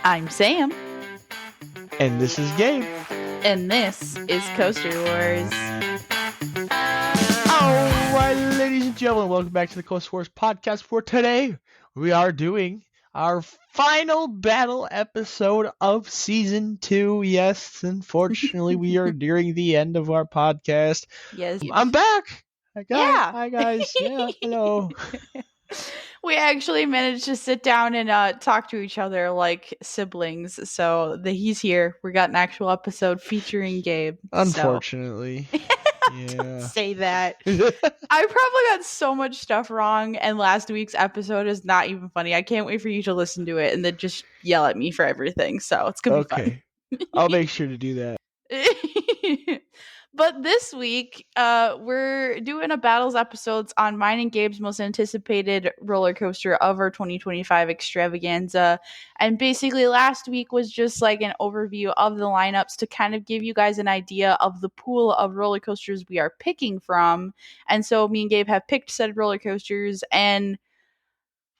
I'm Sam. And this is Gabe. And this is Coaster Wars. Alright, ladies and gentlemen, welcome back to the Coaster Wars podcast. For today, we are doing our final battle episode of Season 2. Yes, unfortunately, we are nearing the end of our podcast. Yes. I'm back! Yeah. Hi, guys. Yeah, hello. We actually managed to sit down and talk to each other like siblings. So he's here. We got an actual episode featuring Gabe. Unfortunately. So. Yeah. Don't say that. I probably got so much stuff wrong, and last week's episode is not even funny. I can't wait for you to listen to it and then just yell at me for everything. So it's gonna be fun. I'll make sure to do that. But this week, we're doing a battles episodes on mine and Gabe's most anticipated roller coaster of our 2025 Extravaganza. And basically last week was just like an overview of the lineups to kind of give you guys an idea of the pool of roller coasters we are picking from. And so me and Gabe have picked said roller coasters, and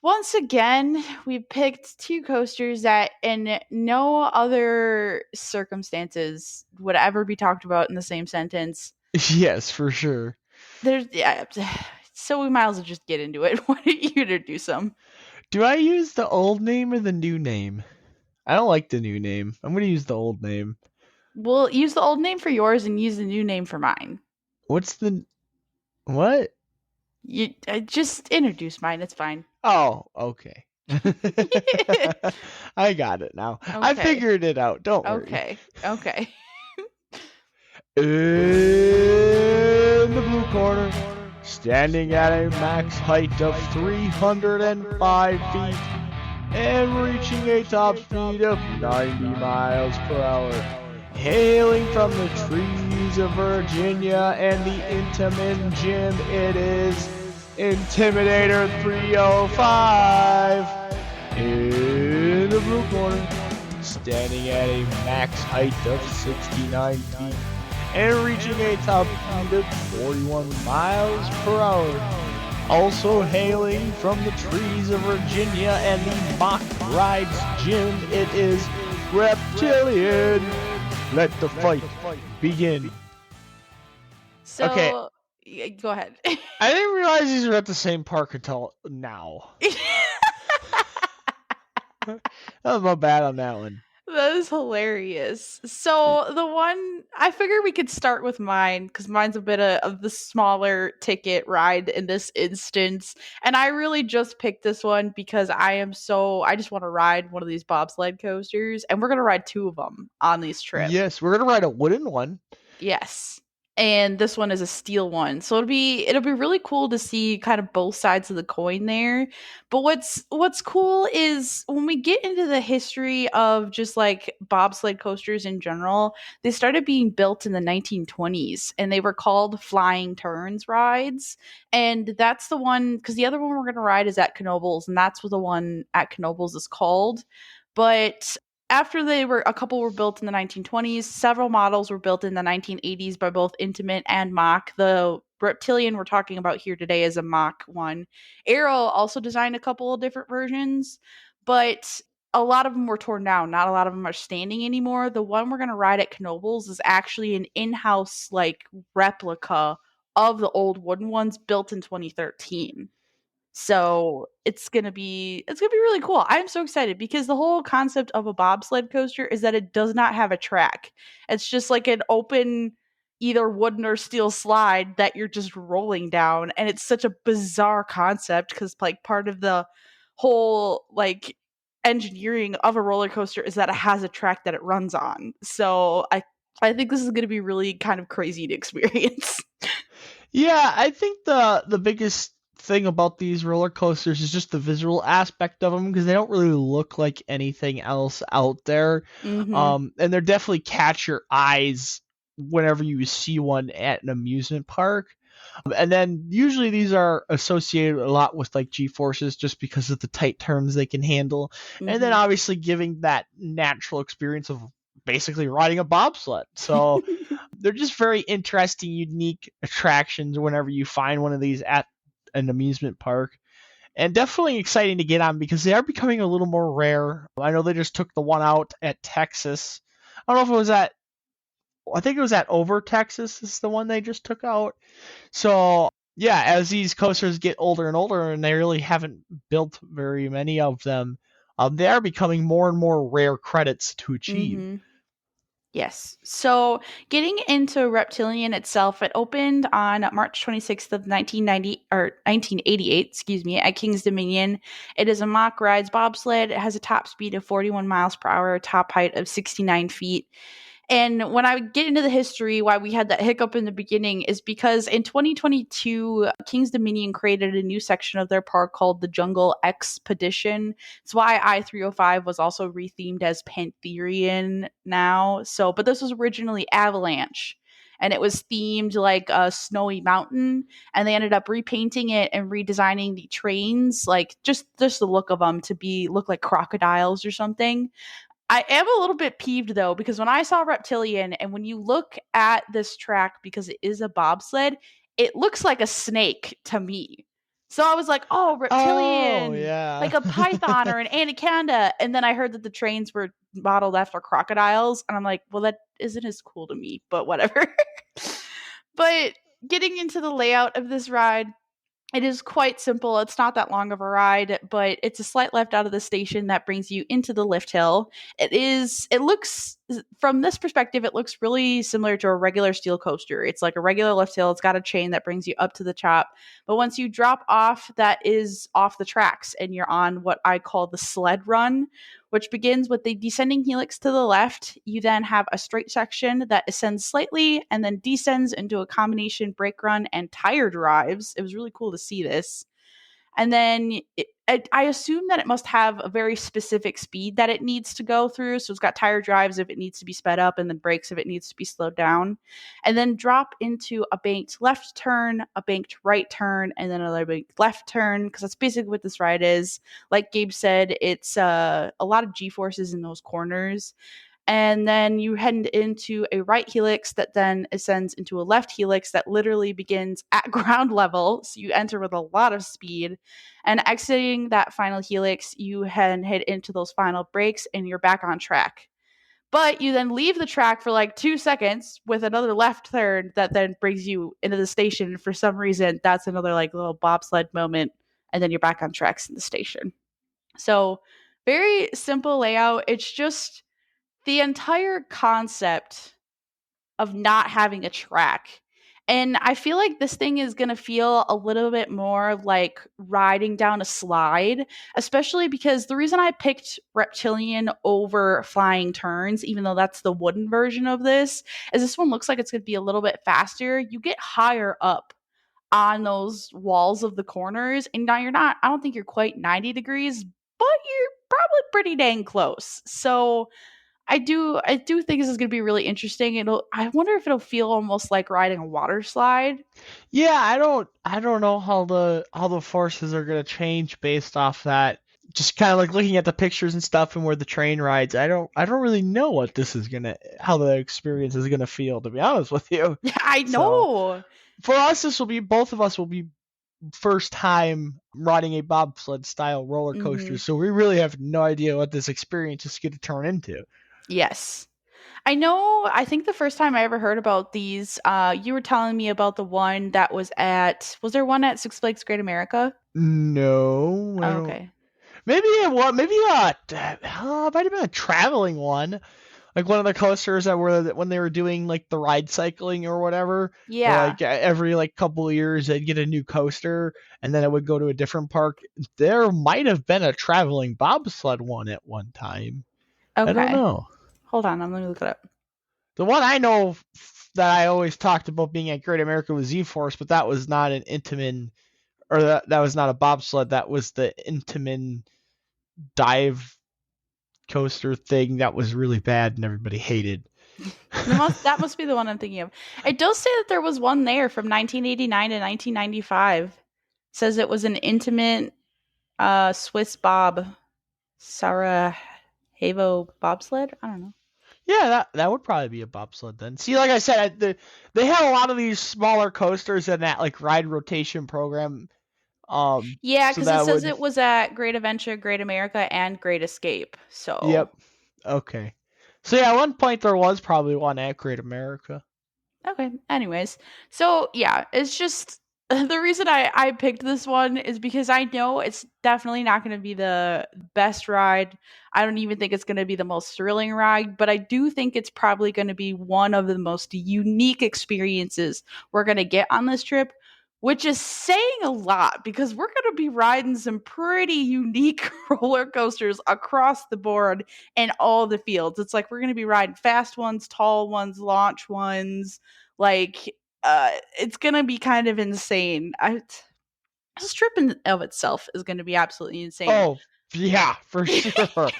once again, we picked two coasters that in no other circumstances would ever be talked about in the same sentence. Yes, for sure. So we might as well just get into it. Why don't you introduce them? Do I use the old name or the new name? I don't like the new name. I'm going to use the old name. We'll use the old name for yours and use the new name for mine. What's the... What? You just introduce mine. It's fine. Oh, okay. I got it now. Okay. I figured it out. Don't worry. Okay. In the blue corner, standing at a max height of 305 feet and reaching a top speed of 90 miles per hour, hailing from the trees of Virginia and the Intamin Gym, it is Intimidator 305. In the blue corner, standing at a max height of 69 feet and reaching a top speed of 41 miles per hour. Also hailing from the trees of Virginia and the Mock Rides Gym, it is Reptilian. Let the fight begin. So, okay. Go ahead. I didn't realize these were at the same park until now. That was my bad on that one. That is hilarious. So the one, I figured we could start with mine because mine's a bit of the smaller ticket ride in this instance. And I really just picked this one because I just want to ride one of these bobsled coasters, and we're going to ride two of them on these trips. Yes, we're going to ride a wooden one. Yes. And this one is a steel one. So it'll be really cool to see kind of both sides of the coin there. But what's cool is when we get into the history of just like bobsled coasters in general, they started being built in the 1920s, and they were called flying turns rides. And that's the one, because the other one we're going to ride is at Knoebels, and that's what the one at Knoebels is called. But after a couple were built in the 1920s, several models were built in the 1980s by both Intimate and Mock. The Reptilian we're talking about here today is a Mock one. Arrow also designed a couple of different versions, but a lot of them were torn down. Not a lot of them are standing anymore. The one we're going to ride at Knoebels is actually an in-house like replica of the old wooden ones built in 2013. So it's gonna be really cool. I'm so excited because the whole concept of a bobsled coaster is that it does not have a track. It's just like an open, either wooden or steel slide that you're just rolling down, and it's such a bizarre concept because like part of the whole like engineering of a roller coaster is that it has a track that it runs on. So I think this is gonna be really kind of crazy to experience. Yeah, I think the biggest thing about these roller coasters is just the visual aspect of them, because they don't really look like anything else out there. Mm-hmm. And they're definitely catch your eyes whenever you see one at an amusement park. And then usually these are associated a lot with like G-forces just because of the tight turns they can handle. Mm-hmm. And then obviously giving that natural experience of basically riding a bobsled. So they're just very interesting, unique attractions whenever you find one of these at an amusement park. and definitely exciting to get on because they are becoming a little more rare. I know they just took the one out at Texas. I don't know if it was at, I think it was at Over Texas is the one they just took out. So yeah, as these coasters get older and older, and they really haven't built very many of them, they are becoming more and more rare credits to achieve. Mhm. Yes. So, getting into Reptilian itself, it opened on March 26th of 1990 or 1988, excuse me, at King's Dominion. It is a mock rides bobsled. It has a top speed of 41 miles per hour, top height of 69 feet. And when I get into the history, why we had that hiccup in the beginning is because in 2022, King's Dominion created a new section of their park called the Jungle Expedition. It's why I-305 was also rethemed as Pantherian now. So, but this was originally Avalanche. And it was themed like a snowy mountain, and they ended up repainting it and redesigning the trains, like just the look of them to be look like crocodiles or something. I am a little bit peeved though, because when I saw Reptilian and when you look at this track, because it is a bobsled, it looks like a snake to me. So I was like, oh, Oh Reptilian, yeah. like a python or an anaconda. And then I heard that the trains were modeled after crocodiles. And I'm like, well, that isn't as cool to me, but whatever. But getting into the layout of this ride, it is quite simple. It's not that long of a ride, but it's a slight left out of the station that brings you into the lift hill. It looks, from this perspective, it looks really similar to a regular steel coaster. It's like a regular lift hill. It's got a chain that brings you up to the top. But once you drop off, that is off the tracks and you're on what I call the sled run, which begins with the descending helix to the left. You then have a straight section that ascends slightly and then descends into a combination brake run and tire drives. It was really cool to see this. And then I assume that it must have a very specific speed that it needs to go through. So it's got tire drives if it needs to be sped up, and then brakes if it needs to be slowed down. And then drop into a banked left turn, a banked right turn, and then another banked left turn, because that's basically what this ride is. Like Gabe said, it's a lot of G forces in those corners, and then you head into a right helix that then ascends into a left helix that literally begins at ground level. So you enter with a lot of speed, and exiting that final helix, you head into those final brakes and you're back on track. But you then leave the track for like 2 seconds with another left turn that then brings you into the station. For some reason, that's another like little bobsled moment, and then you're back on tracks in the station. So very simple layout. It's just the entire concept of not having a track. And I feel like this thing is going to feel a little bit more like riding down a slide, especially because the reason I picked Reptilian over Flying Turns, even though that's the wooden version of this, is this one looks like it's going to be a little bit faster. You get higher up on those walls of the corners, and now you're not, I don't think you're quite 90 degrees, but you're probably pretty dang close. So I do think this is going to be really interesting. I wonder if it'll feel almost like riding a water slide. Yeah, I don't know how the forces are gonna change based off that. Just kind of like looking at the pictures and stuff and where the train rides. I don't really know what this is gonna how the experience is gonna feel, to be honest with you. Yeah, I So know. for us, this will be both of us will be first time riding a bobsled style roller coaster. Hmm. So we really have no idea what this experience is going to turn into. Yes. I know. I think the first time I ever heard about these, you were telling me about the one that was there one at Six Flags Great America? No, I Oh, don't. okay. Maybe it was. Maybe it might have been a traveling one, like one of the coasters that were when they were doing like the ride cycling or whatever. Where Yeah. like every like couple of years they'd get a new coaster, and then it would go to a different park. There might have been a traveling bobsled one at one time. I don't Okay. know. Hold on. I'm going to look it up. The one I know that I always talked about being at Great America was Z-Force, but that was not an Intamin, or that was not a bobsled. That was the Intamin dive coaster thing that was really bad and everybody hated. That must be the one I'm thinking of. It does say that there was one there from 1989 to 1995. Says it was an intimate Swiss Bob Sarajevo bobsled. I don't know. Yeah, that would probably be a bobsled then. See, like I said, they had a lot of these smaller coasters in that like ride rotation program Yeah, So because it that says would, it was at Great Adventure, Great America, and Great Escape. So yep. Okay. So yeah, at one point there was probably one at Great America. okay. Anyways, so yeah, it's just the reason I picked this one is because I know it's definitely not going to be the best ride. I don't even think it's going to be the most thrilling ride, but I do think it's probably going to be one of the most unique experiences we're going to get on this trip, which is saying a lot because we're going to be riding some pretty unique roller coasters across the board in all the fields. It's like we're going to be riding fast ones, tall ones, launch ones, like, it's gonna be kind of insane. This trip in of itself is gonna be absolutely insane. Oh, yeah, for sure.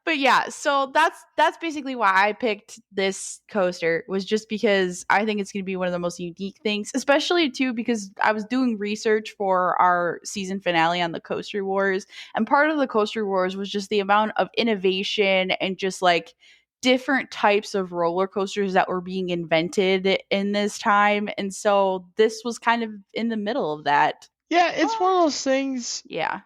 But yeah, so that's basically why I picked this coaster was just because I think it's going to be one of the most unique things, especially too because I was doing research for our season finale on the Coaster Wars, and part of the Coaster Wars was just the amount of innovation and just like different types of roller coasters that were being invented in this time, and so this was kind of in the middle of that. Yeah, Uh, it's one of those things. yeah.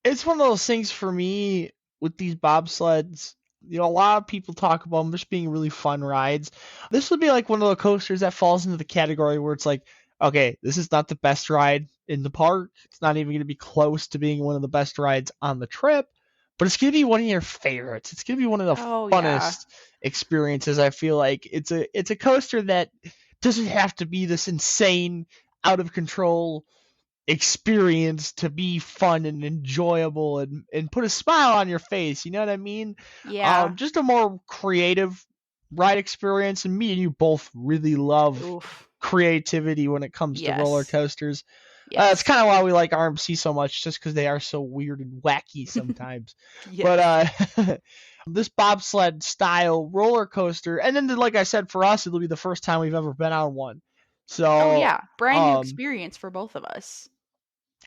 It's one of those things for me with these bobsleds. You know, a lot of people talk about them just being really fun rides. This would be like one of the coasters that falls into the category where it's like, okay, this is not the best ride in the park. It's not even going to be close to being one of the best rides on the trip, but it's going to be one of your favorites. It's going to be one of the Oh yeah. funnest experiences. I feel like it's a coaster that doesn't have to be this insane, out of control experience to be fun and enjoyable and put a smile on your face. You know what I mean? Yeah. Just a more creative ride experience. And me and you both really love Oof. creativity when it comes to roller Yes. coasters. It's Yes. kind of why we like RMC so much, just because they are so weird and wacky sometimes. But Yes. this bobsled style roller coaster, and then like I said, for us, it'll be the first time we've ever been on one. Oh So yeah, brand new um, experience for both of us.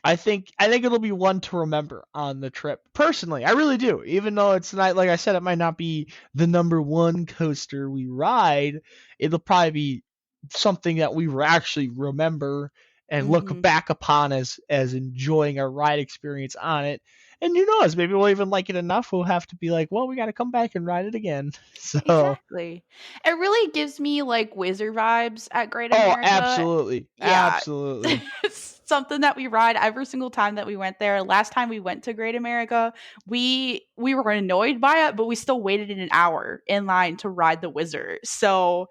I think it'll be one to remember on the trip. Personally, I really do. Even though it's not, like I said, it might not be the number one coaster we ride, it'll probably be something that we actually remember and look Mhm. back upon as enjoying our ride experience on it. And who knows, maybe we'll even like it enough we'll have to be like, well, we got to come back and ride it again. So, Exactly. It really gives me like Wizard vibes at Great oh, America. absolutely. Yeah. Absolutely. It's something that we ride every single time that we went there. Last time we went to Great America, we were annoyed by it, but we still waited an hour in line to ride the Wizard. So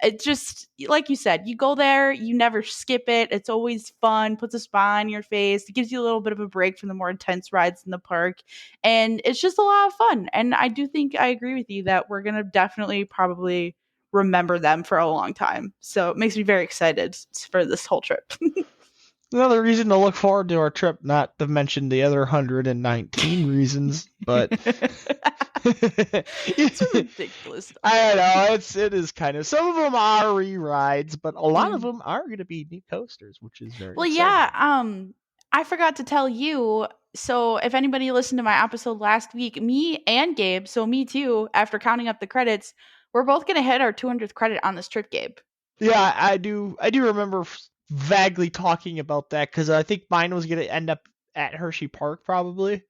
it just like you said, you go there, you never skip it. It's always fun, puts a smile on your face. It gives you a little bit of a break from the more intense rides in the park. And it's just a lot of fun. And I do think I agree with you that we're gonna definitely probably remember them for a long time. So it makes me very excited for this whole trip. Another reason to look forward to our trip, not to mention the other 119 reasons, but I It's a ridiculous don't number. know, it is kind of, some of them are re-rides, but a lot of Mm. them are going to be new coasters, which is very Well, yeah, exciting. I forgot to tell you. So, if anybody listened to my episode last week, me and Gabe, so me too, after counting up the credits, we're both going to hit our 200th credit on this trip, Gabe. Yeah, I do remember vaguely talking about that because I think mine was going to end up at Hershey Park probably.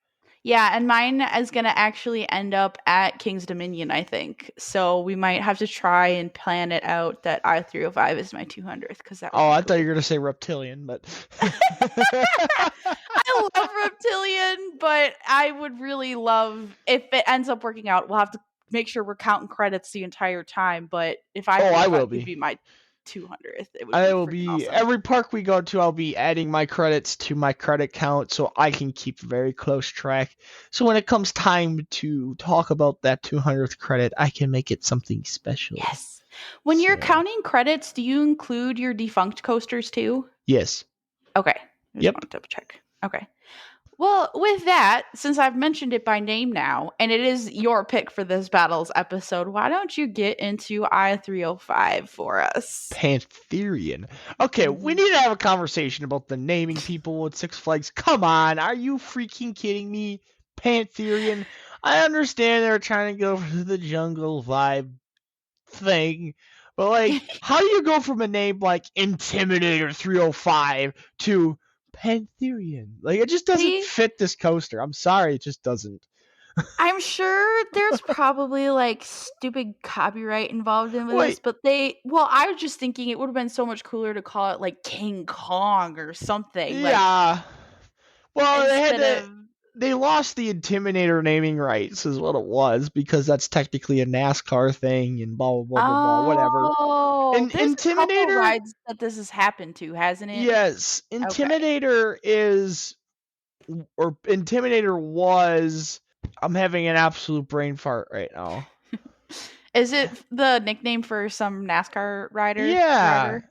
Yeah, and mine is going to actually end up at King's Dominion, I think. So, we might have to try and plan it out that I-305 is my 200th because that would Oh, be I thought you cool. were going to say Reptilian, but I love Reptilian, but I would really love if it ends up working out. We'll have to make sure we're counting credits the entire time. But if I oh, three I hundred five will could be. be my 200th, it would I be will freaking be awesome. every park we go to. I'll be adding my credits to my credit count so I can keep very close track. So when it comes time to talk about that 200th credit, I can make it something special. Yes. When you're So counting credits, do you include your defunct coasters too? yes, Okay. I just yep. want to double check. Okay. Well, with that, since I've mentioned it by name now, and it is your pick for this battles episode, why don't you get into I-305 for us? Pantherian. Okay, we Hmm. need to have a conversation about the naming people with Six Flags. Come on, are you freaking kidding me? Pantherian. I understand they're trying to go for the jungle vibe thing. But like, how do you go from a name like Intimidator 305 to Pantherian. Like, it just doesn't See, fit this coaster. I'm sorry, it just doesn't. I'm sure there's probably like stupid copyright involved in this, Wait, but I was just thinking it would have been so much cooler to call it like King Kong or something, like yeah. Well, instead of they lost the Intimidator naming rights, is what it was, because that's technically a NASCAR thing and blah blah blah blah blah, whatever. Oh, And there's a couple Intimidator, rides that this has happened to, hasn't it? yes, Okay. Intimidator is, or Intimidator was. I'm having an absolute brain fart right now. Is it the nickname for some NASCAR Yeah, driver?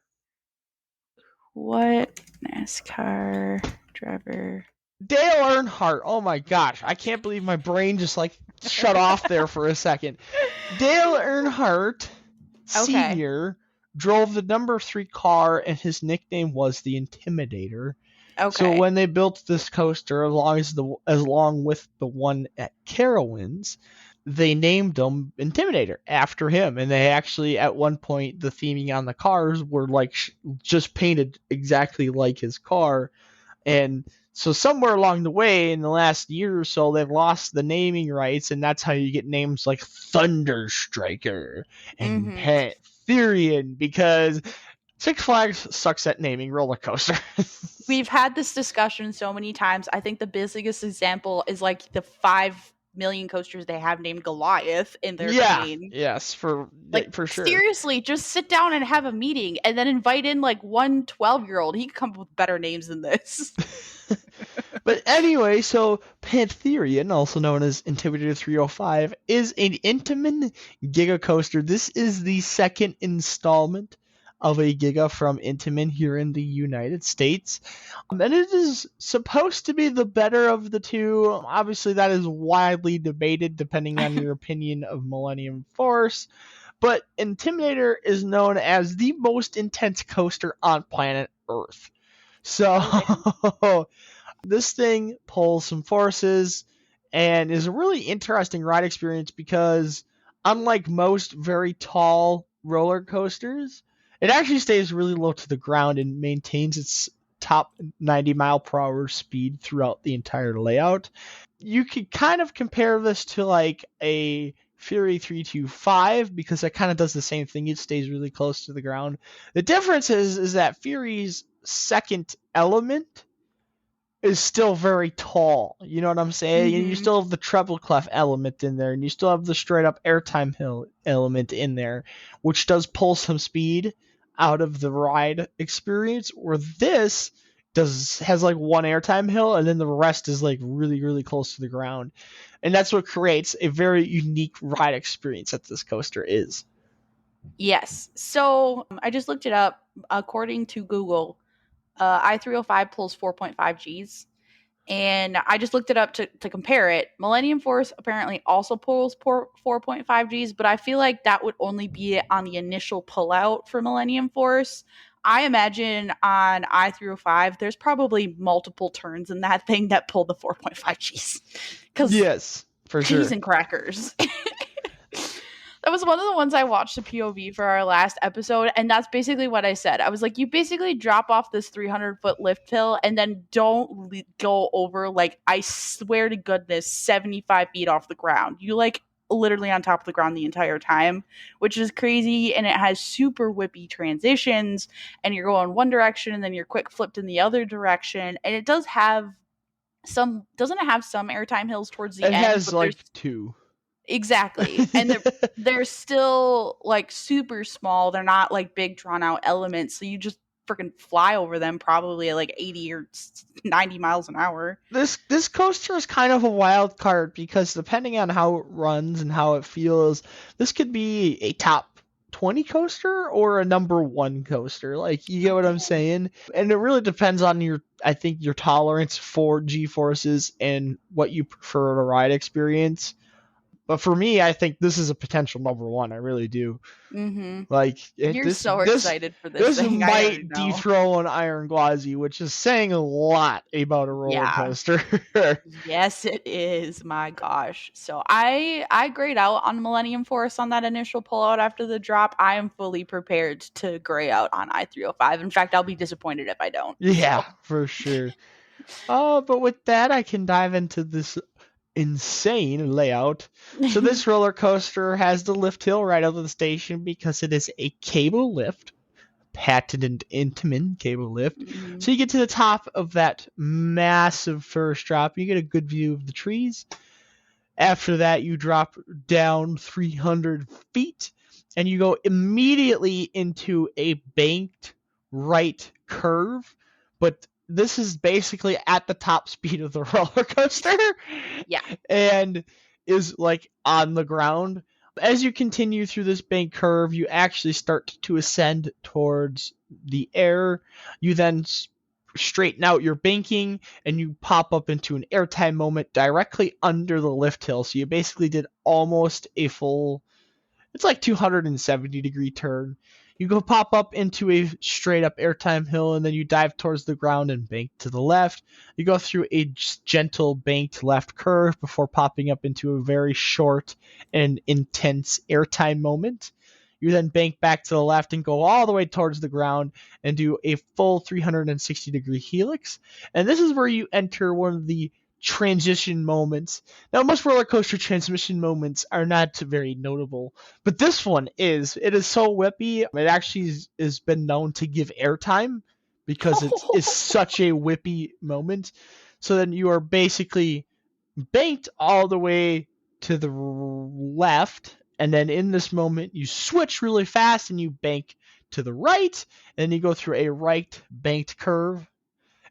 What NASCAR driver? Dale Earnhardt. Oh my gosh, I can't believe my brain just like shut off there for a second. Dale Earnhardt Okay. Sr. drove the number 3 car, and his nickname was the Intimidator. So Okay. when they built this coaster, along with the one at Carowinds, they named them Intimidator after him. And they actually, at one point, the theming on the cars were like just painted exactly like his car. And so somewhere along the way, in the last year or so, they've lost the naming rights, and that's how you get names like Thunderstriker and Mhm. Pantherian, because Six Flags sucks at naming roller coasters. We've had this discussion so many times. I think the biggest example is like the 5 million coasters they have named Goliath in their Yeah, domain. yes, Like, for sure. seriously, just sit down and have a meeting and then invite in like one 12-year-old. He can come up with better names than this. But anyway, so Pantherian, also known as Intimidator 305, is an Intamin Giga coaster. This is the second installment of a Giga from Intamin here in the United States. And it is supposed to be the better of the two. Obviously, that is widely debated depending on your opinion of Millennium Force. But Intimidator is known as the most intense coaster on planet Earth. So Okay. this thing pulls some forces and is a really interesting ride experience because, unlike most very tall roller coasters, it actually stays really low to the ground and maintains its top 90 mph speed throughout the entire layout. You could kind of compare this to like a Fury 325 because it kind of does the same thing. It stays really close to the ground. The difference is that Fury's second element is still very tall. You know what I'm saying? And you Mhm. still have the treble clef element in there, and you still have the straight up airtime hill element in there, which does pull some speed out of the ride experience. Where this does has like one airtime hill, and then the rest is like really really close to the ground, and that's what creates a very unique ride experience that this coaster is. Yes. So I just looked it up. According to Google, I-305 pulls 4.5 Gs. And I just looked it up to compare it. Millennium Force apparently also pulls 4.5 Gs, but I feel like that would only be on the initial pullout for Millennium Force. I imagine on I-305, there's probably multiple turns in that thing that pull the 4.5 Gs. Because Yes, for peas sure. and crackers. That was one of the ones I watched the POV for our last episode, and that's basically what I said. I was like, you basically drop off this 300-foot lift hill and then don't go over, like, I swear to goodness, 75 feet off the ground. You, like, literally on top of the ground the entire time, which is crazy, and it has super whippy transitions, and you're going one direction, and then you're quick flipped in the other direction, and it does have doesn't it have some airtime hills towards the It end, has but there's like two. exactly. And they're still like super small. They're not like big drawn out elements. So you just freaking fly over them probably at like 80 or 90 miles an hour. This coaster is kind of a wild card because depending on how it runs and how it feels, this could be a top 20 coaster or a number 1 coaster. Like, you get Oh what I'm damn. saying? And it really depends on your, I think, your tolerance for G forces and what you prefer to ride experience. But for me, I think this is a potential number one. I really do. Mhm. Like You're so excited for this this thing. I already might know. dethrone Iron Gwazi, which is saying a lot about a roller Yeah. coaster. Yes, it is. My gosh. So I grayed out on Millennium Force on that initial pullout after the drop. I am fully prepared to gray out on I-305. In fact, I'll be disappointed if I don't. Yeah, So for sure. But with that, I can dive into this insane layout. So this roller coaster has the lift hill right out of the station because it is a cable lift, patented Intamin cable lift. Mhm. So you get to the top of that massive first drop, you get a good view of the trees. After that, you drop down 300 feet and you go immediately into a banked right curve. But this is basically at the top speed of the roller coaster Yeah. and is like on the ground. As you continue through this bank curve, you actually start to ascend towards the air. You then straighten out your banking and you pop up into an airtime moment directly under the lift hill. So you basically did almost a full, it's like 270-degree turn. You go pop up into a straight up airtime hill and then you dive towards the ground and bank to the left. You go through a gentle banked left curve before popping up into a very short and intense airtime moment. You then bank back to the left and go all the way towards the ground and do a full 360-degree helix. And this is where you enter one of the transition moments. Now, most roller coaster transmission moments are not very notable, but this one is. It is so whippy. It actually has been known to give airtime because it is such a whippy moment. So then you are basically banked all the way to the left, and then in this moment you switch really fast and you bank to the right, and then you go through a right banked curve.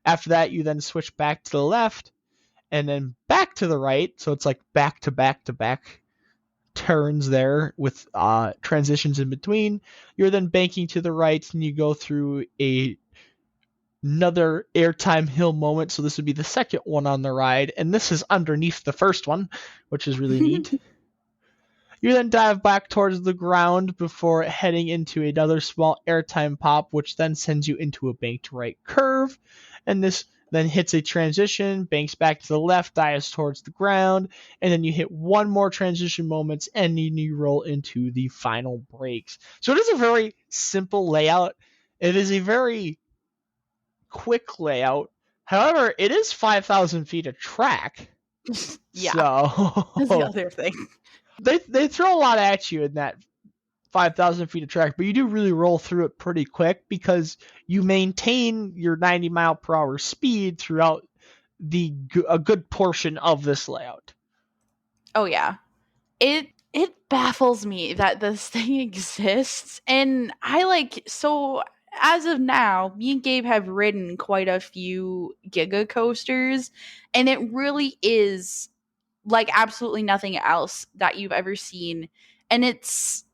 After that, you then switch back to the left and then back to the right. So it's like back to back to back turns there with transitions in between. You're then banking to the right and you go through another airtime hill moment. So this would be the second one on the ride. And this is underneath the first one, which is really neat. You then dive back towards the ground before heading into another small airtime pop, which then sends you into a banked right curve. And this then hits a transition, banks back to the left, dives towards the ground, and then you hit one more transition moments, and then you roll into the final breaks. So it is a very simple layout. It is a very quick layout. However, it is 5,000 feet of track. Yeah. That's the So other thing. they throw a lot at you in that 5,000 feet of track, but you do really roll through it pretty quick because you maintain your 90-mile-per-hour speed throughout a good portion of this layout. Oh yeah. It baffles me that this thing exists, and I like, so as of now, me and Gabe have ridden quite a few giga coasters, and it really is like absolutely nothing else that you've ever seen. And it's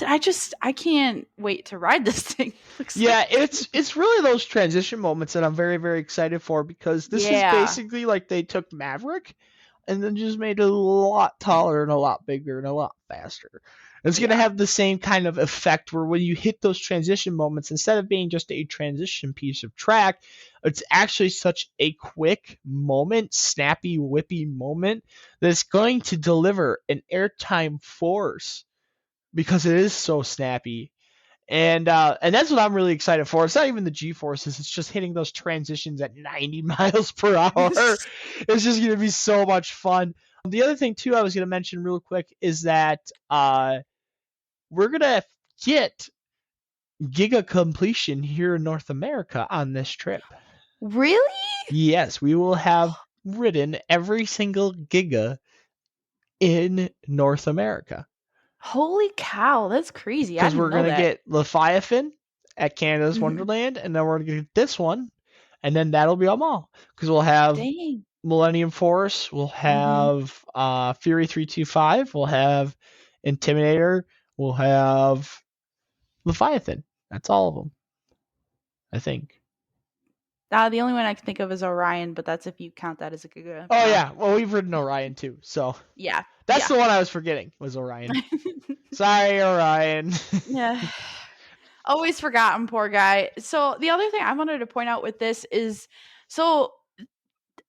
I can't wait to ride this thing. It looks so Yeah, cute. it's really those transition moments that I'm very, very excited for because this is Yeah. basically like they took Maverick and then just made it a lot taller and a lot bigger and a lot faster. It's going to Yeah. have the same kind of effect where when you hit those transition moments, instead of being just a transition piece of track, it's actually such a quick moment, snappy, whippy moment that's going to deliver an airtime force because it is so snappy. And that's what I'm really excited for. It's not even the G forces; it's just hitting those transitions at 90 miles per hour. It's just going to be so much fun. The other thing too, I was going to mention real quick is that we're going to get Giga completion here in North America on this trip. Really? Yes, we will have ridden every single Giga in North America Holy cow, that's crazy. I because didn't we're know going to that. get Leviathan at Canada's Mhm. Wonderland, and then we're going to get this one, and then that'll be them all. Because we'll have Dang. Millennium Force, we'll Mhm. have Fury 325, we'll have Intimidator, we'll have Leviathan. That's all of them, I think. The only one I can think of is Orion, but that's if you count that as a good Oh mount. yeah, well we've ridden Orion too, so Yeah, that's yeah. the one I was forgetting was Orion. Sorry, Orion. Yeah. Always forgotten, poor guy. So the other thing I wanted to point out with this is so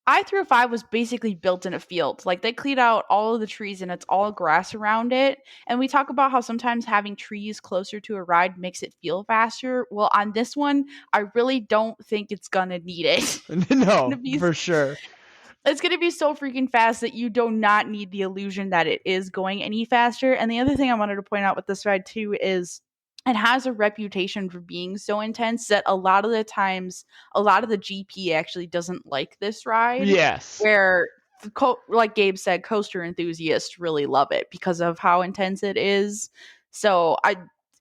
I-305 was basically built in a field. Like they cleared out all of the trees and it's all grass around it. And we talk about how sometimes having trees closer to a ride makes it feel faster. Well, on this one, I really don't think it's gonna need it. it's gonna No, be for sure. it's going to be so freaking fast that you do not need the illusion that it is going any faster. And the other thing I wanted to point out with this ride too is it has a reputation for being so intense that a lot of the times, a lot of the GP actually doesn't like this ride. Yes. Where, like Gabe said, coaster enthusiasts really love it because of how intense it is. So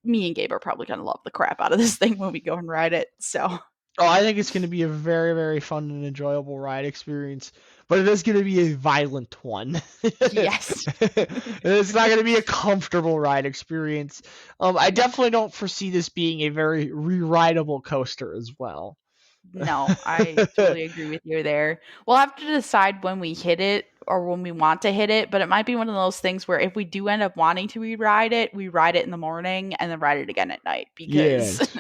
me and Gabe are probably going to love the crap out of this thing when we go and ride it. So Oh, I think it's going to be a very, very fun and enjoyable ride experience, but it is going to be a violent one. yes. It's not going to be a comfortable ride experience. I definitely don't foresee this being a very re-rideable coaster as well. No, I totally agree with you there. We'll have to decide when we hit it or when we want to hit it, but it might be one of those things where if we do end up wanting to re-ride it, we ride it in the morning and then ride it again at night because Yes.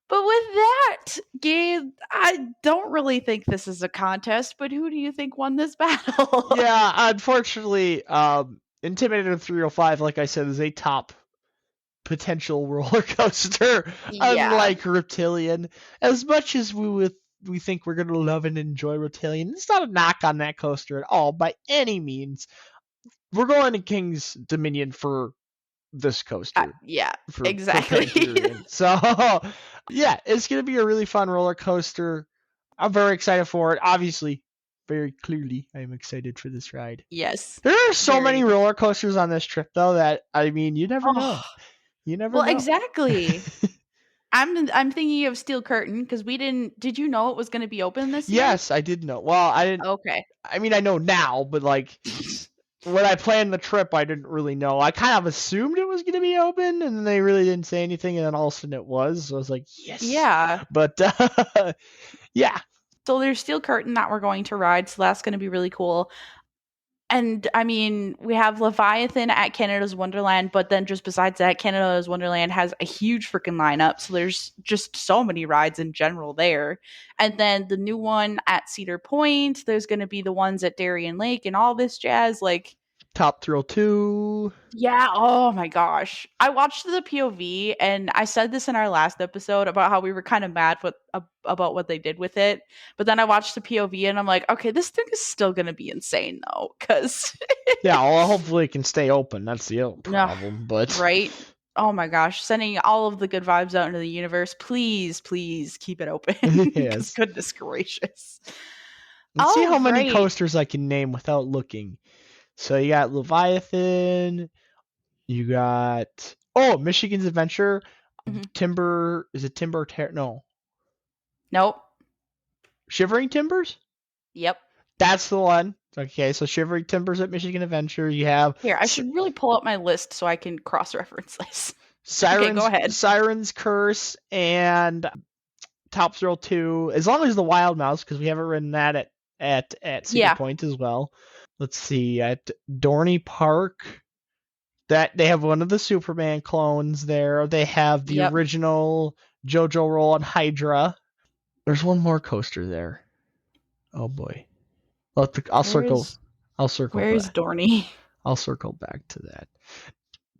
But with that, Gabe, I don't really think this is a contest, but who do you think won this battle? Yeah, unfortunately, Intimidator 305, like I said, is a top potential roller coaster, Yeah. unlike Reptilian. As much as we think we're gonna love and enjoy Reptilian, it's not a knock on that coaster at all by any means. We're going to King's Dominion for this coaster Yeah, for exactly. Criterion. So yeah, it's gonna be a really fun roller coaster. I'm very excited for it. Obviously, very clearly, I'm excited for this ride. Yes. There are so many Very. roller coasters on this trip, though, that I mean, you never Oh, know. You never well, know. exactly. I'm thinking of Steel Curtain because we didn't. Did you know it was going to be open this year? Yes, I did know. Well, I didn't. Okay. I mean, I know now, but like when I planned the trip, I didn't really know. I kind of assumed it was going to be open, and then they really didn't say anything, and then all of a sudden it was. So I was like, yes. Yeah. But yeah, So there's Steel Curtain that we're going to ride, so that's going to be really cool. And I mean, we have Leviathan at Canada's Wonderland, but then just besides that, Canada's Wonderland has a huge freaking lineup. So there's just so many rides in general there. And then the new one at Cedar Point, there's going to be the ones at Darien Lake and all this jazz. Like, Top Thrill 2. yeah, oh my gosh. I watched the POV and I said this in our last episode about how we were kind of mad about what they did with it. But then I watched the POV and I'm like, okay, this thing is still going to be insane though cuz Yeah, well, hopefully it can stay open. That's the other no, problem. But right? Oh my gosh, sending all of the good vibes out into the universe. Please, please keep it open cuz yes. goodness gracious. Let's see All how many right. coasters I can name without looking. So you got Leviathan, you got Michigan's Adventure, Mhm. Timber. Is it Timber? No, Nope. Shivering Timbers. Yep. That's the one. Okay, so Shivering Timbers at Michigan Adventure. You have Here, I should really pull up my list so I can cross-reference this. Okay, go Sirens, ahead. Sirens Curse, and Top Thrill 2. As long as the Wild Mouse, because we haven't ridden that at Cedar Yeah. Point as well. Let's see at Dorney Park. That they have one of the Superman clones there. They have the Yep. original JoJo Roll on Hydra. There's one more coaster there. Oh boy. I'll circle Where's back. Dorney? I'll circle back to that.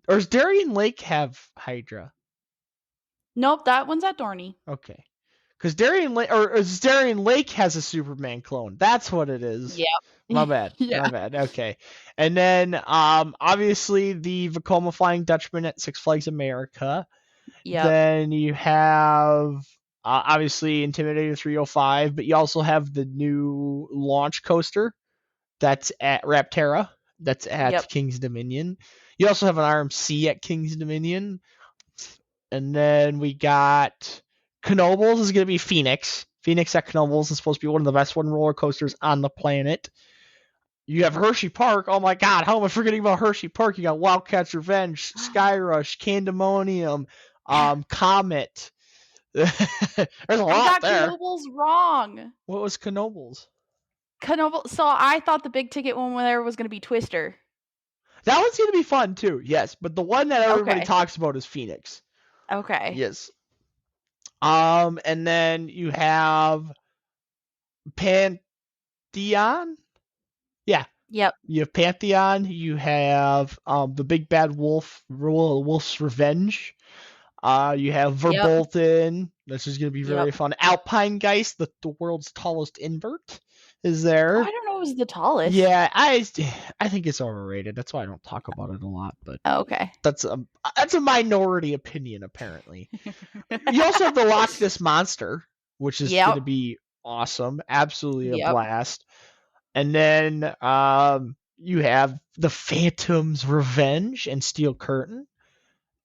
Or does Darien Lake have Hydra? Nope, that one's at Dorney. Okay. Because Darien Lake has a Superman clone. That's what it is. Yeah. My bad. Yeah. My bad. Okay. And then obviously the Vekoma Flying Dutchman at Six Flags America. Yep. Then you have obviously Intimidator 305, but you also have the new launch coaster that's at Rapterra. That's at King's Dominion. You also have an RMC at King's Dominion. And then we got Knoebels is going to be Phoenix. Phoenix at Knoebels is supposed to be one of the best roller coasters on the planet. You have Hershey Park. Oh my God, how am I forgetting about Hershey Park? You got Wildcats Revenge, Sky Rush, Candemonium, Comet. There's a I lot got there. Knoebels wrong. What was Knoebels? So I thought the big ticket one there was going to be Twister. That one's going to be fun too. Yes, but the one that everybody Okay. talks about is Phoenix. Okay. Yes. And then you have Pantheon. Yeah. Yep. You have Pantheon. You have the Big Bad Wolf's Revenge. You have Yep. Verbolten. This is going to be very Yep. fun. Alpine Geist, the world's tallest invert, is Oh, there. I don't know. It was the tallest. Yeah, I think it's overrated. That's why I don't talk about it a lot. But okay. That's a minority opinion, apparently. You also have the Loch Ness Monster, which is going to be awesome. Absolutely a blast. And then you have the Phantom's Revenge and Steel Curtain.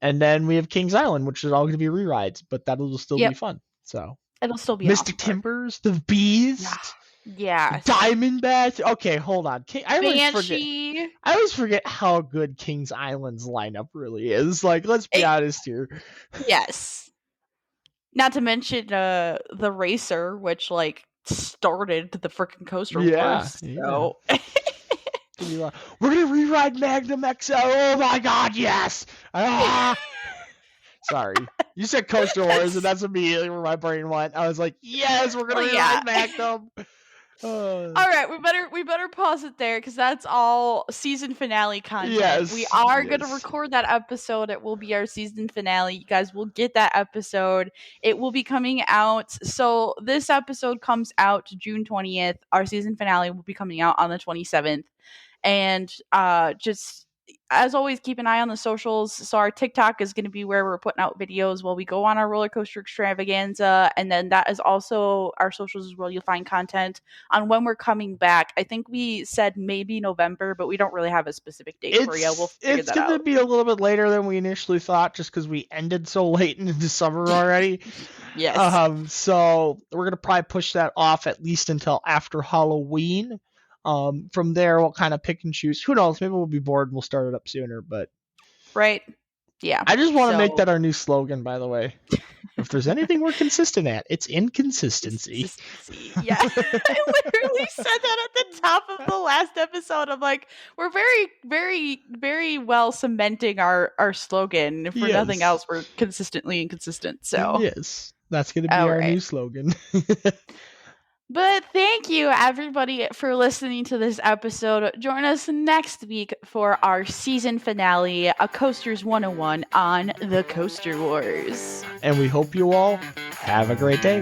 And then we have King's Island, which is all going to be rerides, but that'll still be fun. So it'll still be Mystic awesome Timbers, the Beast, Diamondbacks. Okay, hold on. I always forget how good King's Island's lineup really is. Like, let's be honest here. Yes. Not to mention the Racer, which like started the freaking Coaster Wars. So. We're gonna reride Magnum XL. Oh my god, yes! Sorry. You said Coaster Wars, and that's immediately where my brain went. I was like, yes, we're gonna reride Magnum. All right, we better pause it there because that's all season finale content. Yes, we are gonna record that episode. It will be our season finale. You guys will get that episode. It will be coming out. So this episode comes out June 20th. Our season finale will be coming out on the 27th. And just as always, keep an eye on the socials. So our TikTok is going to be where we're putting out videos while we go on our roller coaster extravaganza. And then that is also our socials as well. You'll find content on when we're coming back. I think we said maybe November, but we don't really have a specific date for you. We'll figure that out. It's going to be a little bit later than we initially thought just because we ended so late into summer already. Yes. So we're going to probably push that off at least until after Halloween. From there, we'll kind of pick and choose. Who knows? Maybe we'll be bored and we'll start it up sooner. But right, yeah. I just want to make that our new slogan. By the way, if there's anything we're consistent at, it's inconsistency. Yeah, I literally said that at the top of the last episode. I'm like, we're very, very, very well cementing our slogan. If for nothing else, we're consistently inconsistent. So yes, that's going to be our new slogan. But thank you, everybody, for listening to this episode. Join us next week for our season finale, A Coasters 101 on the Coaster Wars. And we hope you all have a great day.